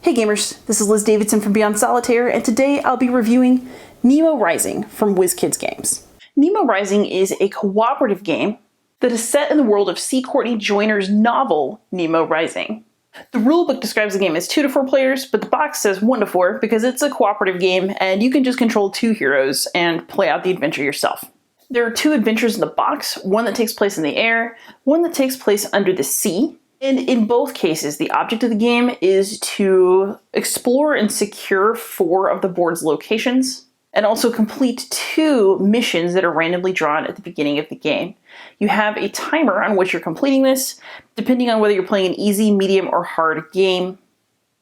Hey gamers, this is Davidson from Beyond Solitaire, and today I'll be reviewing Nemo Rising from Wizkids games. Nemo Rising is a cooperative game that is set in the world of C. Courtney Joyner's novel, Nemo Rising. The rulebook describes the game as 2 to 4 players, but the box says 1 to 4 because it's a cooperative game and you can just control 2 heroes and play out the adventure yourself. There are 2 adventures in the box, one that takes place in the air, one that takes place under the sea. And in both cases, the object of the game is to explore and secure 4 of the board's locations, and also complete 2 missions that are randomly drawn at the beginning of the game. You have a timer on which you're completing this. Depending on whether you're playing an easy, medium, or hard game,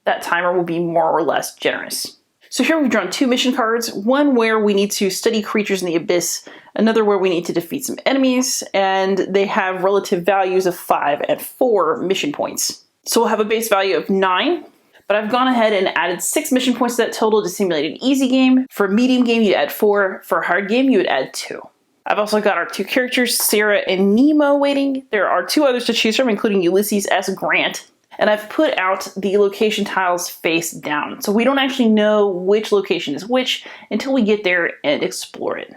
that timer will be more or less generous. So here we've drawn 2 mission cards, one where we need to study creatures in the abyss, another where we need to defeat some enemies, and they have relative values of 5 and 4 mission points. So we'll have a base value of 9, but I've gone ahead and added 6 mission points to that total to simulate an easy game. For a medium game, you'd add 4. For a hard game, you would add 2. I've also got our 2 characters, Sarah and Nemo, waiting. There are 2 others to choose from, including Ulysses S. Grant. And I've put out the location tiles face down, so we don't actually know which location is which until we get there and explore it.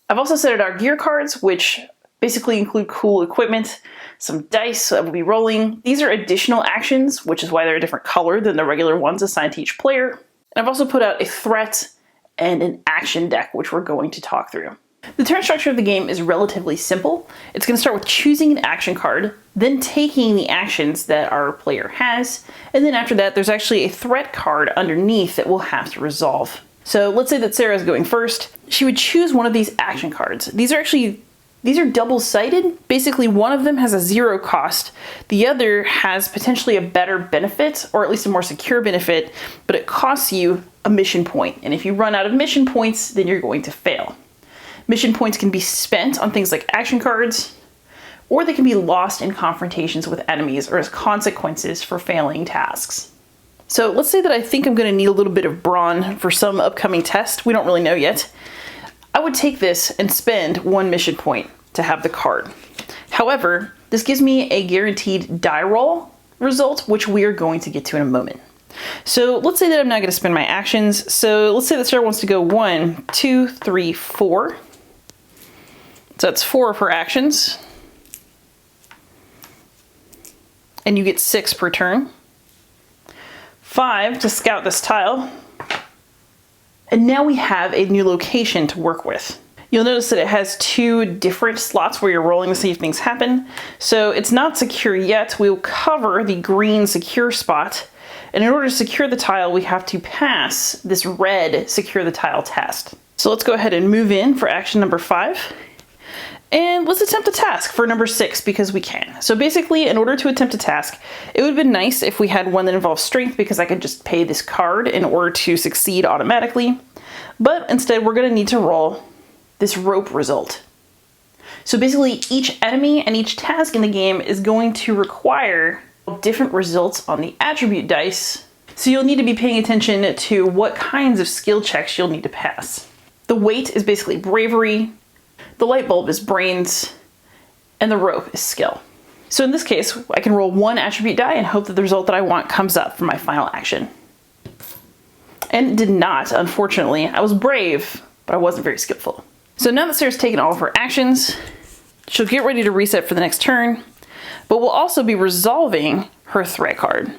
I've also set out our gear cards, which basically include cool equipment, some dice that we'll be rolling. These are additional actions, which is why they're a different color than the regular ones assigned to each player. And I've also put out a threat and an action deck, which we're going to talk through. The turn structure of the game is relatively simple. It's going to start with choosing an action card, then taking the actions that our player has, and then after that there's actually a threat card underneath that we'll have to resolve. So let's say that Sarah's going first. She would choose one of these action cards. These are double-sided. Basically one of them has a 0 cost, the other has potentially a better benefit, or at least a more secure benefit, but it costs you a mission point, and if you run out of mission points, then you're going to fail. Mission points can be spent on things like action cards, or they can be lost in confrontations with enemies or as consequences for failing tasks. So let's say that I think I'm going to need a little bit of brawn for some upcoming test. We don't really know yet. I would take this and spend 1 mission point to have the card. However, this gives me a guaranteed die roll result, which we are going to get to in a moment. So let's say that I'm not going to spend my actions. So let's say that Sarah wants to go 1, 2, 3, 4. So that's 4 of her actions. And you get 6 per turn. 5 to scout this tile. And now we have a new location to work with. You'll notice that it has 2 different slots where you're rolling to see if things happen. So it's not secure yet. We'll cover the green secure spot. And in order to secure the tile, we have to pass this red secure the tile test. So let's go ahead and move in for action number 5. And let's attempt a task for number 6 because we can. So basically, in order to attempt a task, it would have been nice if we had one that involves strength because I could just pay this card in order to succeed automatically. But instead, we're going to need to roll this rope result. So basically, each enemy and each task in the game is going to require different results on the attribute dice. So you'll need to be paying attention to what kinds of skill checks you'll need to pass. The weight is basically bravery. The light bulb is brains, and the rope is skill. So in this case, I can roll 1 attribute die and hope that the result that I want comes up for my final action. And it did not, unfortunately. I was brave, but I wasn't very skillful. So now that Sarah's taken all of her actions, she'll get ready to reset for the next turn, but we'll also be resolving her threat card.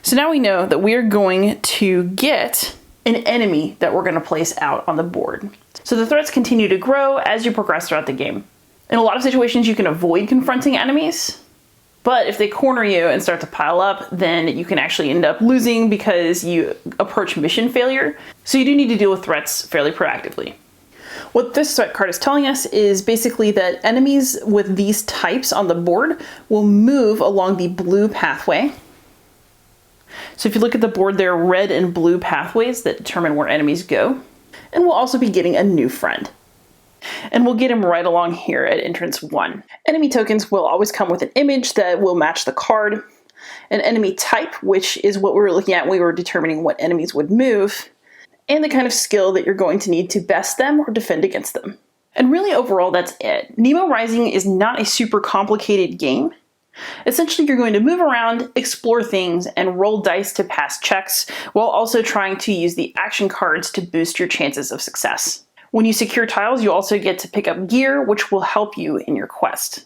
So now we know that we are going to get an enemy that we're going to place out on the board. So the threats continue to grow as you progress throughout the game. In a lot of situations, you can avoid confronting enemies, but if they corner you and start to pile up, then you can actually end up losing because you approach mission failure. So you do need to deal with threats fairly proactively. What this threat card is telling us is basically that enemies with these types on the board will move along the blue pathway. So if you look at the board, there are red and blue pathways that determine where enemies go. And we'll also be getting a new friend. And we'll get him right along here at entrance 1. Enemy tokens will always come with an image that will match the card, an enemy type, which is what we were looking at when we were determining what enemies would move, and the kind of skill that you're going to need to best them or defend against them. And really overall, that's it. Nemo Rising is not a super complicated game. Essentially, you're going to move around, explore things, and roll dice to pass checks, while also trying to use the action cards to boost your chances of success. When you secure tiles, you also get to pick up gear, which will help you in your quest.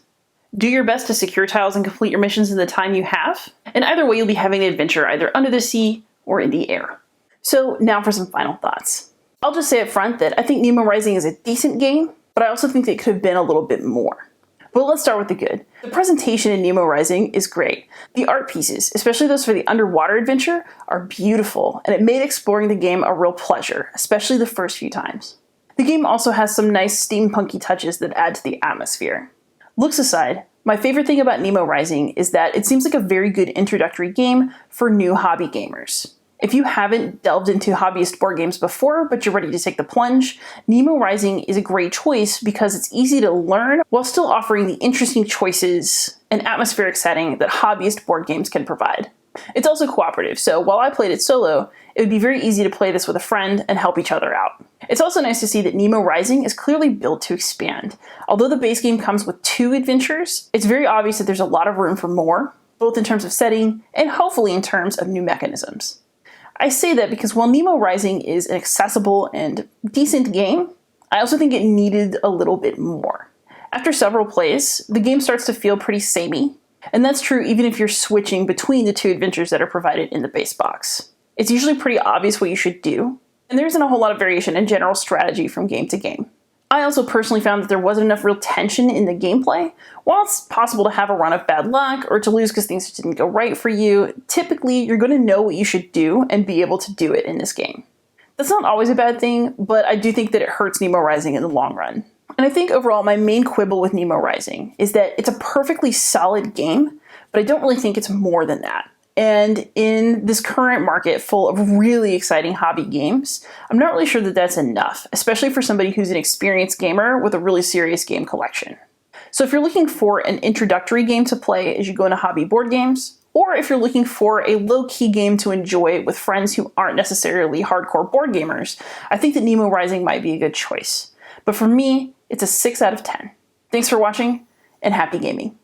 Do your best to secure tiles and complete your missions in the time you have, and either way you'll be having an adventure either under the sea or in the air. So now for some final thoughts. I'll just say up front that I think Nemo Rising is a decent game, but I also think that it could have been a little bit more. But let's start with the good. The presentation in Nemo Rising is great. The art pieces, especially those for the underwater adventure, are beautiful, and it made exploring the game a real pleasure, especially the first few times. The game also has some nice steampunky touches that add to the atmosphere. Looks aside, my favorite thing about Nemo Rising is that it seems like a very good introductory game for new hobby gamers. If you haven't delved into hobbyist board games before, but you're ready to take the plunge, Nemo Rising is a great choice because it's easy to learn while still offering the interesting choices and atmospheric setting that hobbyist board games can provide. It's also cooperative, so while I played it solo, it would be very easy to play this with a friend and help each other out. It's also nice to see that Nemo Rising is clearly built to expand. Although the base game comes with 2 adventures, it's very obvious that there's a lot of room for more, both in terms of setting and hopefully in terms of new mechanisms. I say that because while Nemo Rising is an accessible and decent game, I also think it needed a little bit more. After several plays, the game starts to feel pretty samey, and that's true even if you're switching between the 2 adventures that are provided in the base box. It's usually pretty obvious what you should do, and there isn't a whole lot of variation in general strategy from game to game. I also personally found that there wasn't enough real tension in the gameplay. While it's possible to have a run of bad luck or to lose because things didn't go right for you, typically you're going to know what you should do and be able to do it in this game. That's not always a bad thing, but I do think that it hurts Nemo Rising in the long run. And I think overall my main quibble with Nemo Rising is that it's a perfectly solid game, but I don't really think it's more than that. And in this current market full of really exciting hobby games, I'm not really sure that that's enough, especially for somebody who's an experienced gamer with a really serious game collection. So if you're looking for an introductory game to play as you go into hobby board games, or if you're looking for a low-key game to enjoy with friends who aren't necessarily hardcore board gamers, I think that Nemo Rising might be a good choice. But for me, it's a 6 out of 10. Thanks for watching, and happy gaming.